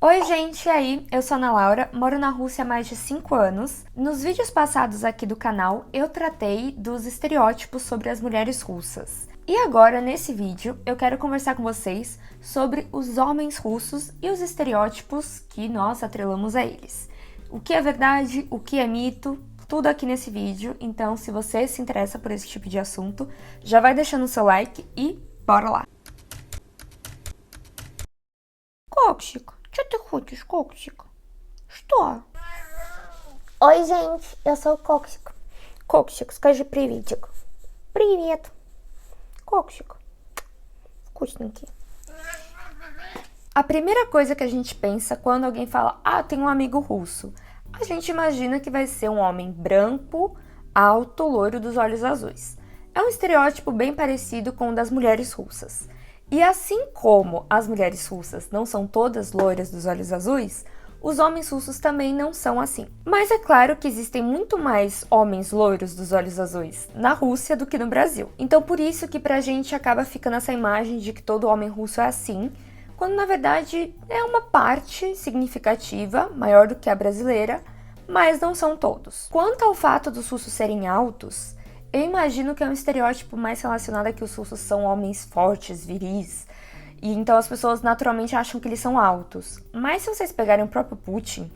Oi gente, e aí? Eu sou a Ana Laura, moro na Rússia há mais de 5 anos. Nos vídeos passados aqui do canal, eu tratei dos estereótipos sobre as mulheres russas. E agora, nesse vídeo, eu quero conversar com vocês sobre os homens russos e os estereótipos que nós atrelamos a eles. O que é verdade, o que é mito, tudo aqui nesse vídeo. Então, se você se interessa por esse tipo de assunto, já vai deixando o seu like e bora lá! Коксик, что ты хочешь, Коксик? Что? Oi, gente, eu sou o Cóxico. Коксик, скажи приветик. Привет. Коксик. Вкусненький. A primeira coisa que a gente pensa quando alguém fala, tem um amigo russo, a gente imagina que vai ser um homem branco, alto, loiro dos olhos azuis. É um estereótipo bem parecido com o das mulheres russas. E assim como as mulheres russas não são todas loiras dos olhos azuis, os homens russos também não são assim. Mas é claro que existem muito mais homens loiros dos olhos azuis na Rússia do que no Brasil. Então por isso que pra gente acaba ficando essa imagem de que todo homem russo é assim, quando na verdade é uma parte significativa, maior do que a brasileira, mas não são todos. Quanto ao fato dos russos serem altos, eu imagino que é um estereótipo mais relacionado a que os russos são homens fortes, viris, e então as pessoas naturalmente acham que eles são altos. Mas se vocês pegarem o próprio Putin,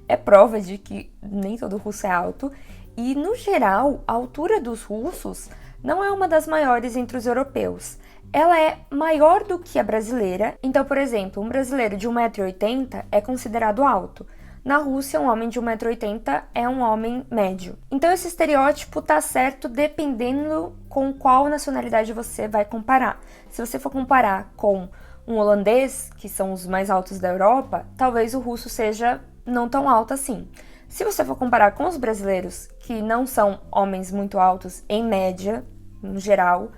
é prova de que nem todo russo é alto, e no geral, a altura dos russos não é uma das maiores entre os europeus. Ela é maior do que a brasileira, então, por exemplo, um brasileiro de 1,80 m é considerado alto. Na Rússia, um homem de 1,80 m é um homem médio. Então, esse estereótipo tá certo dependendo com qual nacionalidade você vai comparar. Se você for comparar com um holandês, que são os mais altos da Europa, talvez o russo seja não tão alto assim. Se você for comparar com os brasileiros, que não são homens muito altos, em média, no geral,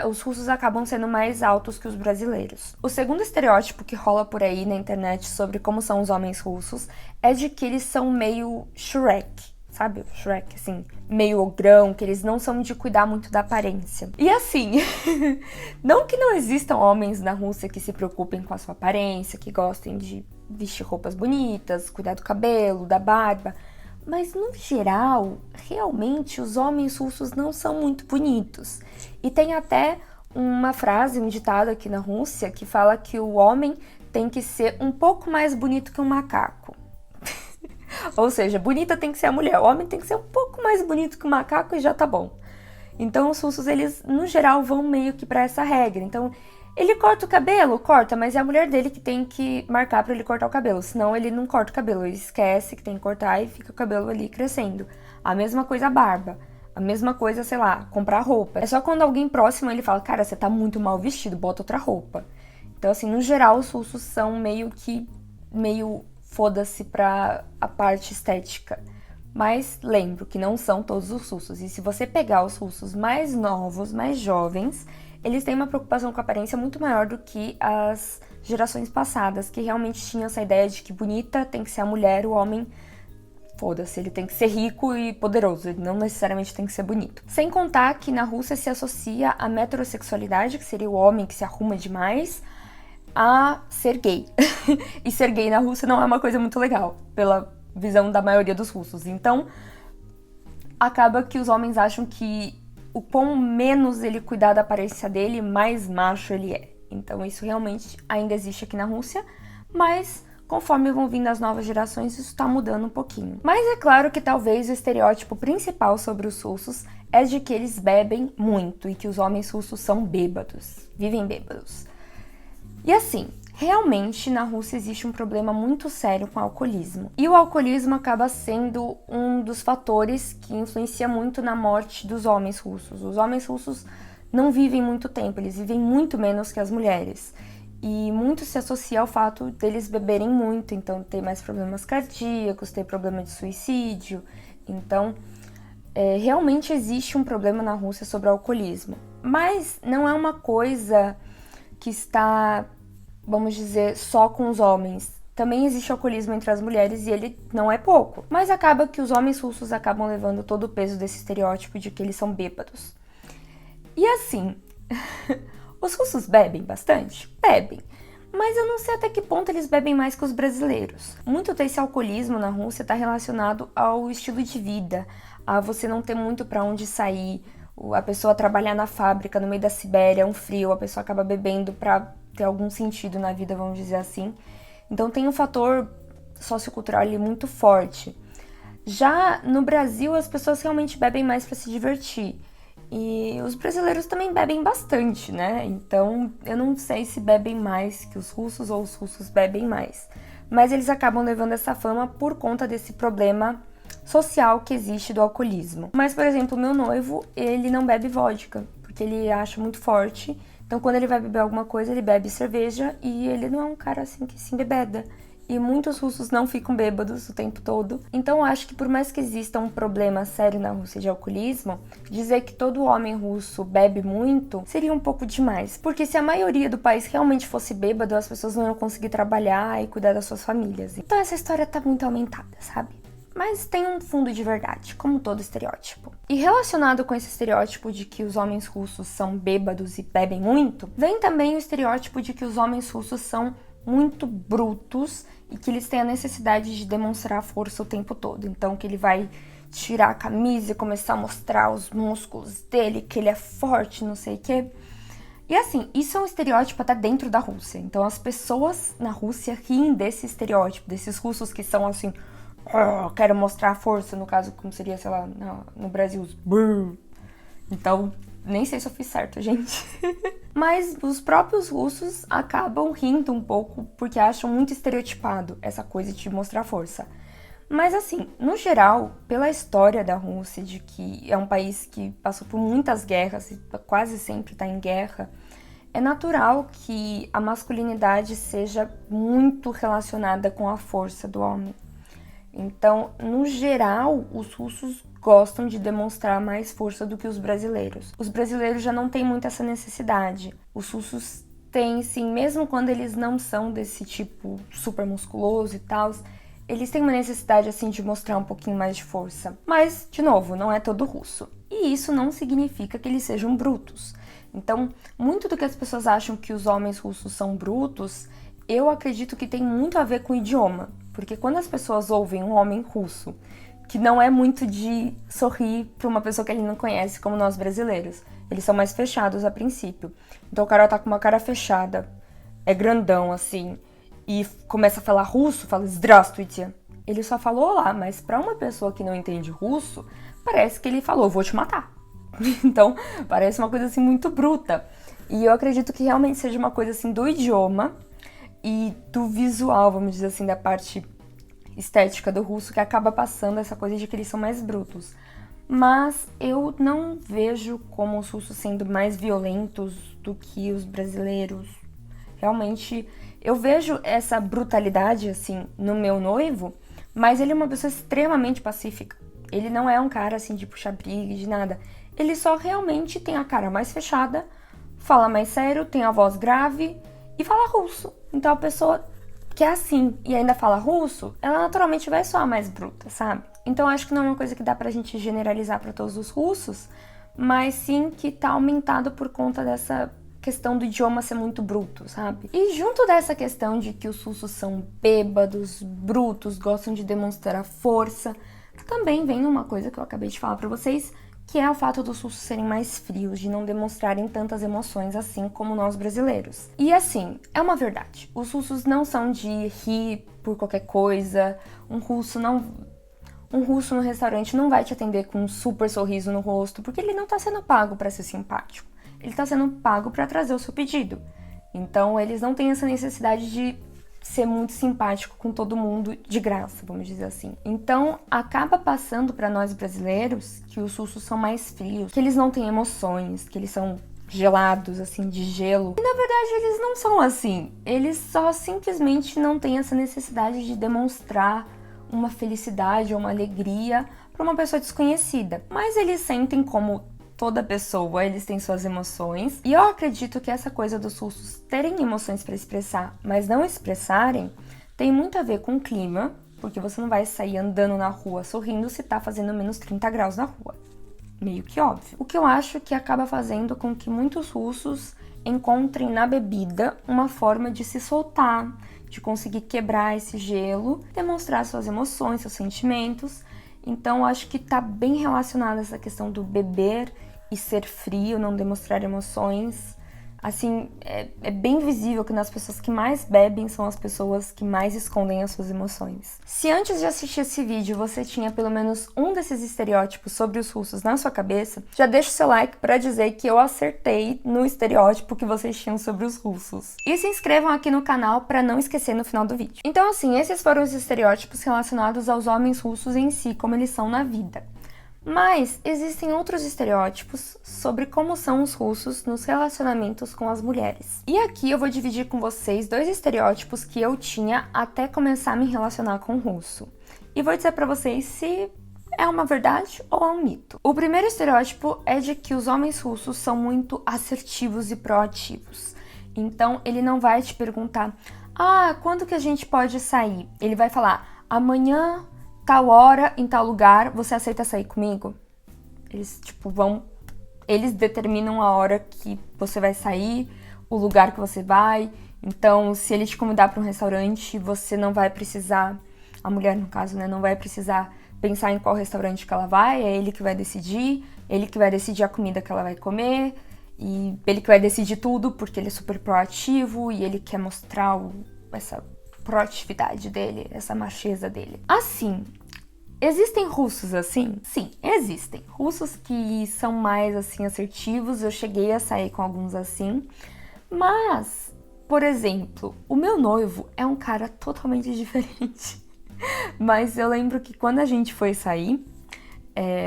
os russos acabam sendo mais altos que os brasileiros. O segundo estereótipo que rola por aí na internet sobre como são os homens russos é de que eles são meio Shrek, sabe? Shrek, assim, meio ogrão, que eles não são de cuidar muito da aparência. E assim, não que não existam homens na Rússia que se preocupem com a sua aparência, que gostem de vestir roupas bonitas, cuidar do cabelo, da barba, mas no geral, realmente os homens russos não são muito bonitos. E tem até uma frase, um ditado aqui na Rússia, que fala que o homem tem que ser um pouco mais bonito que um macaco. Ou seja, bonita tem que ser a mulher, o homem tem que ser um pouco mais bonito que um macaco e já tá bom. Então os russos, eles no geral vão meio que pra essa regra. Então ele corta o cabelo? Corta, mas é a mulher dele que tem que marcar pra ele cortar o cabelo, senão ele não corta o cabelo, ele esquece que tem que cortar e fica o cabelo ali crescendo. A mesma coisa a barba, a mesma coisa, sei lá, comprar roupa. É só quando alguém próximo ele fala, cara, você tá muito mal vestido, bota outra roupa. Então assim, no geral os russos são meio foda-se pra a parte estética. Mas lembro que não são todos os russos, e se você pegar os russos mais novos, mais jovens, eles têm uma preocupação com a aparência muito maior do que as gerações passadas, que realmente tinham essa ideia de que bonita tem que ser a mulher, o homem, foda-se, ele tem que ser rico e poderoso, ele não necessariamente tem que ser bonito. Sem contar que na Rússia se associa a metrosexualidade, que seria o homem que se arruma demais, a ser gay. E ser gay na Rússia não é uma coisa muito legal, pela visão da maioria dos russos. Então, acaba que os homens acham que o quão menos ele cuidar da aparência dele, mais macho ele é. Então isso realmente ainda existe aqui na Rússia, mas conforme vão vindo as novas gerações, isso tá mudando um pouquinho. Mas é claro que talvez o estereótipo principal sobre os russos é de que eles bebem muito e que os homens russos são bêbados, vivem bêbados. E assim, realmente na Rússia existe um problema muito sério com o alcoolismo. E o alcoolismo acaba sendo um dos fatores que influencia muito na morte dos homens russos. Os homens russos não vivem muito tempo, eles vivem muito menos que as mulheres. E muito se associa ao fato deles beberem muito, então ter mais problemas cardíacos, ter problema de suicídio. Então, realmente existe um problema na Rússia sobre o alcoolismo. Mas não é uma coisa que está, vamos dizer, só com os homens. Também existe alcoolismo entre as mulheres e ele não é pouco. Mas acaba que os homens russos acabam levando todo o peso desse estereótipo de que eles são bêbados. E assim, os russos bebem bastante? Bebem. Mas eu não sei até que ponto eles bebem mais que os brasileiros. Muito desse alcoolismo na Rússia está relacionado ao estilo de vida, a você não ter muito para onde sair, a pessoa trabalhar na fábrica no meio da Sibéria, um frio, a pessoa acaba bebendo para ter algum sentido na vida, vamos dizer assim. Então tem um fator sociocultural ali muito forte. Já no Brasil, as pessoas realmente bebem mais para se divertir. E os brasileiros também bebem bastante, né? Então, eu não sei se bebem mais que os russos ou os russos bebem mais. Mas eles acabam levando essa fama por conta desse problema social que existe do alcoolismo. Mas, por exemplo, meu noivo, ele não bebe vodka, porque ele acha muito forte. Então, quando ele vai beber alguma coisa, ele bebe cerveja e ele não é um cara assim que se embebeda. E muitos russos não ficam bêbados o tempo todo. Então eu acho que por mais que exista um problema sério na Rússia de alcoolismo, dizer que todo homem russo bebe muito seria um pouco demais. Porque se a maioria do país realmente fosse bêbado, as pessoas não iam conseguir trabalhar e cuidar das suas famílias. Então essa história tá muito aumentada, sabe? Mas tem um fundo de verdade, como todo estereótipo. E relacionado com esse estereótipo de que os homens russos são bêbados e bebem muito, vem também o estereótipo de que os homens russos são muito brutos e que eles têm a necessidade de demonstrar força o tempo todo. Então que ele vai tirar a camisa e começar a mostrar os músculos dele, que ele é forte, não sei o quê. E assim, isso é um estereótipo até dentro da Rússia. Então as pessoas na Rússia riem desse estereótipo, desses russos que são assim, oh, quero mostrar a força, no caso como seria, sei lá, no Brasil, os brrr. Então, nem sei se eu fiz certo, gente. Mas os próprios russos acabam rindo um pouco porque acham muito estereotipado essa coisa de mostrar força. Mas assim, no geral, pela história da Rússia, de que é um país que passou por muitas guerras e quase sempre está em guerra, é natural que a masculinidade seja muito relacionada com a força do homem. Então, no geral, os russos gostam de demonstrar mais força do que os brasileiros. Os brasileiros já não têm muito essa necessidade. Os russos têm, sim, mesmo quando eles não são desse tipo super musculoso e tal, eles têm uma necessidade, assim, de mostrar um pouquinho mais de força. Mas, de novo, não é todo russo. E isso não significa que eles sejam brutos. Então, muito do que as pessoas acham que os homens russos são brutos, eu acredito que tem muito a ver com o idioma. Porque quando as pessoas ouvem um homem russo, que não é muito de sorrir para uma pessoa que ele não conhece, como nós brasileiros, eles são mais fechados a princípio. Então o cara tá com uma cara fechada, é grandão assim, e começa a falar russo, fala Здравствуйте. Ele só falou olá, mas para uma pessoa que não entende russo, parece que ele falou vou te matar. Então parece uma coisa assim muito bruta. E eu acredito que realmente seja uma coisa assim do idioma e do visual, vamos dizer assim, da parte estética do russo, que acaba passando essa coisa de que eles são mais brutos. Mas eu não vejo como os russos sendo mais violentos do que os brasileiros. Realmente, eu vejo essa brutalidade, assim, no meu noivo, mas ele é uma pessoa extremamente pacífica. Ele não é um cara, assim, de puxar briga, de nada. Ele só realmente tem a cara mais fechada, fala mais sério, tem a voz grave e fala russo. Então a pessoa que é assim e ainda fala russo, ela naturalmente vai soar mais bruta, sabe? Então acho que não é uma coisa que dá pra gente generalizar pra todos os russos, mas sim que tá aumentado por conta dessa questão do idioma ser muito bruto, sabe? E junto dessa questão de que os russos são bêbados, brutos, gostam de demonstrar força, também vem uma coisa que eu acabei de falar pra vocês, que é o fato dos russos serem mais frios, de não demonstrarem tantas emoções assim como nós brasileiros. E assim, é uma verdade, os russos não são de rir por qualquer coisa, um russo no restaurante não vai te atender com um super sorriso no rosto, porque ele não tá sendo pago para ser simpático, ele tá sendo pago para trazer o seu pedido. Então eles não têm essa necessidade de ser muito simpático com todo mundo de graça, vamos dizer assim. Então, acaba passando para nós brasileiros que os russos são mais frios, que eles não têm emoções, que eles são gelados, assim, de gelo. E, na verdade, eles não são assim. Eles só simplesmente não têm essa necessidade de demonstrar uma felicidade ou uma alegria para uma pessoa desconhecida. Mas eles sentem como toda pessoa, eles têm suas emoções. E eu acredito que essa coisa dos russos terem emoções para expressar, mas não expressarem, tem muito a ver com o clima, porque você não vai sair andando na rua sorrindo se tá fazendo menos 30 graus na rua. Meio que óbvio. O que eu acho que acaba fazendo com que muitos russos, encontrem na bebida uma forma de se soltar, de conseguir quebrar esse gelo, demonstrar suas emoções, seus sentimentos. Então, acho que tá bem relacionada essa questão do beber e ser frio, não demonstrar emoções. Assim, é bem visível que nas pessoas que mais bebem são as pessoas que mais escondem as suas emoções. Se antes de assistir esse vídeo você tinha pelo menos um desses estereótipos sobre os russos na sua cabeça, já deixa o seu like para dizer que eu acertei no estereótipo que vocês tinham sobre os russos. E se inscrevam aqui no canal para não esquecer no final do vídeo. Então assim, esses foram os estereótipos relacionados aos homens russos em si, como eles são na vida. Mas existem outros estereótipos sobre como são os russos nos relacionamentos com as mulheres. E aqui eu vou dividir com vocês 2 estereótipos que eu tinha até começar a me relacionar com o russo. E vou dizer pra vocês se é uma verdade ou é um mito. O primeiro estereótipo é de que os homens russos são muito assertivos e proativos. Então ele não vai te perguntar, quando que a gente pode sair? Ele vai falar, amanhã, tal hora, em tal lugar, você aceita sair comigo? Eles, eles determinam a hora que você vai sair, o lugar que você vai. Então, se ele te convidar para um restaurante, você não vai precisar, a mulher no caso, né, não vai precisar pensar em qual restaurante que ela vai, é ele que vai decidir, ele que vai decidir a comida que ela vai comer, e ele que vai decidir tudo, porque ele é super proativo e ele quer mostrar essa proatividade dele, essa macheza dele. Assim, existem russos assim? Sim, existem. Russos que são mais assim assertivos, eu cheguei a sair com alguns assim. Mas, por exemplo, o meu noivo é um cara totalmente diferente. Mas eu lembro que quando a gente foi sair,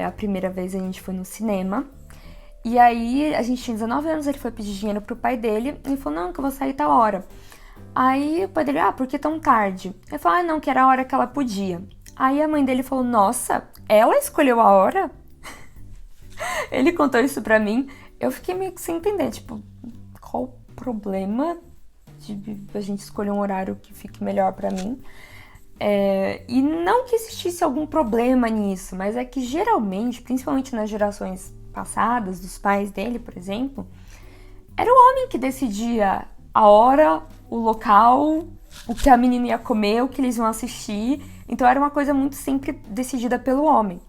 a primeira vez a gente foi no cinema, e aí a gente tinha 19 anos, ele foi pedir dinheiro pro pai dele, e falou, não, que eu vou sair tal hora. Aí o pai dele, por que tão tarde? Ele falou, não, que era a hora que ela podia. Aí a mãe dele falou, nossa, ela escolheu a hora? Ele contou isso pra mim, eu fiquei meio que sem entender, qual o problema de a gente escolher um horário que fique melhor pra mim? E não que existisse algum problema nisso, mas é que geralmente, principalmente nas gerações passadas, dos pais dele, por exemplo, era o homem que decidia a hora, o local, o que a menina ia comer, o que eles iam assistir. Então era uma coisa muito sempre decidida pelo homem.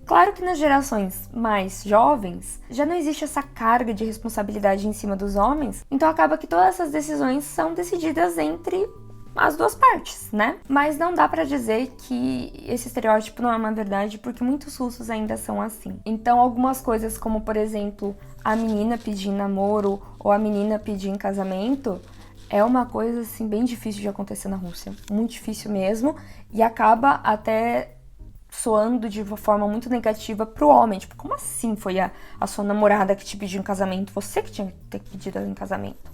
Claro que nas gerações mais jovens já não existe essa carga de responsabilidade em cima dos homens, então acaba que todas essas decisões são decididas entre as duas partes, né? Mas não dá pra dizer que esse estereótipo não é uma verdade, porque muitos russos ainda são assim. Então algumas coisas como, por exemplo, a menina pedir em namoro ou a menina pedir em casamento é uma coisa assim bem difícil de acontecer na Rússia, muito difícil mesmo, e acaba até soando de uma forma muito negativa pro homem, como assim foi a sua namorada que te pediu em casamento, você que tinha que ter pedido ela em casamento?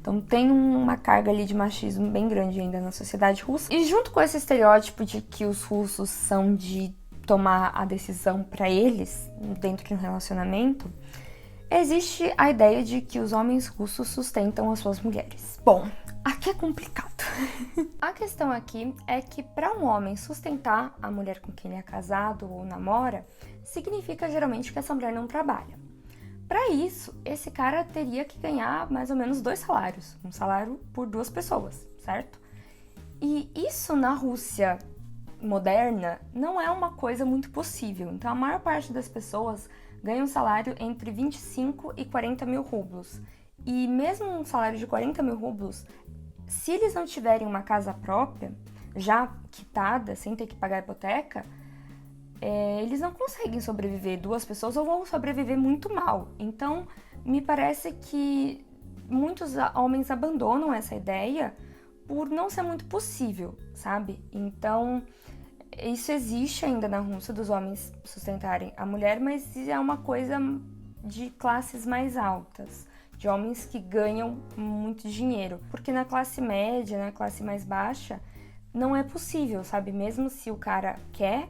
Então tem uma carga ali de machismo bem grande ainda na sociedade russa. E junto com esse estereótipo de que os russos são de tomar a decisão para eles dentro de um relacionamento, existe a ideia de que os homens russos sustentam as suas mulheres. Bom, aqui é complicado. A questão aqui é que para um homem sustentar a mulher com quem ele é casado ou namora, significa geralmente que essa mulher não trabalha. Para isso, esse cara teria que ganhar mais ou menos 2 salários, um salário por 2 pessoas, certo? E isso na Rússia moderna não é uma coisa muito possível. Então a maior parte das pessoas ganha um salário entre 25 e 40 mil rublos. E mesmo um salário de 40 mil rublos, se eles não tiverem uma casa própria, já quitada, sem ter que pagar a hipoteca, eles não conseguem sobreviver 2 pessoas ou vão sobreviver muito mal. Então, me parece que muitos homens abandonam essa ideia por não ser muito possível, sabe? Então, isso existe ainda na Rússia, dos homens sustentarem a mulher, mas é uma coisa de classes mais altas, de homens que ganham muito dinheiro. Porque na classe média, na classe mais baixa, não é possível, sabe? Mesmo se o cara quer,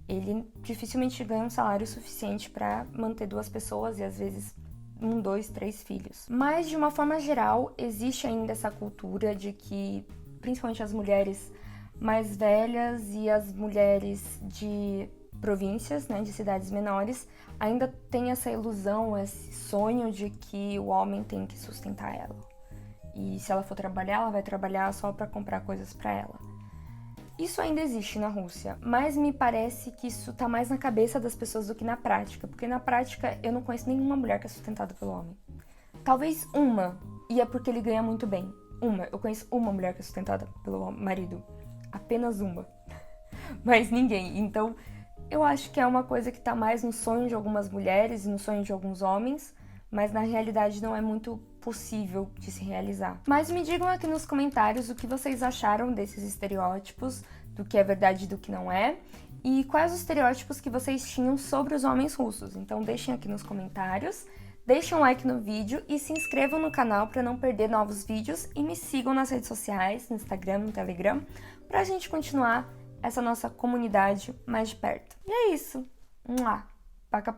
ele dificilmente ganha um salário suficiente para manter 2 pessoas e às vezes 1, 2, 3 filhos. Mas de uma forma geral, existe ainda essa cultura de que, principalmente as mulheres mais velhas e as mulheres de províncias, né, de cidades menores, ainda tem essa ilusão, esse sonho de que o homem tem que sustentar ela. E se ela for trabalhar, ela vai trabalhar só para comprar coisas para ela. Isso ainda existe na Rússia, mas me parece que isso tá mais na cabeça das pessoas do que na prática, porque na prática eu não conheço nenhuma mulher que é sustentada pelo homem. Talvez uma, e é porque ele ganha muito bem. Eu conheço uma mulher que é sustentada pelo marido. Apenas uma. Mas ninguém. Então, eu acho que é uma coisa que tá mais no sonho de algumas mulheres e no sonho de alguns homens, mas na realidade não é muito possível de se realizar. Mas me digam aqui nos comentários o que vocês acharam desses estereótipos, do que é verdade e do que não é, e quais os estereótipos que vocês tinham sobre os homens russos. Então deixem aqui nos comentários, deixem um like no vídeo e se inscrevam no canal para não perder novos vídeos e me sigam nas redes sociais, no Instagram, no Telegram, pra gente continuar essa nossa comunidade mais de perto. E é isso. Paca.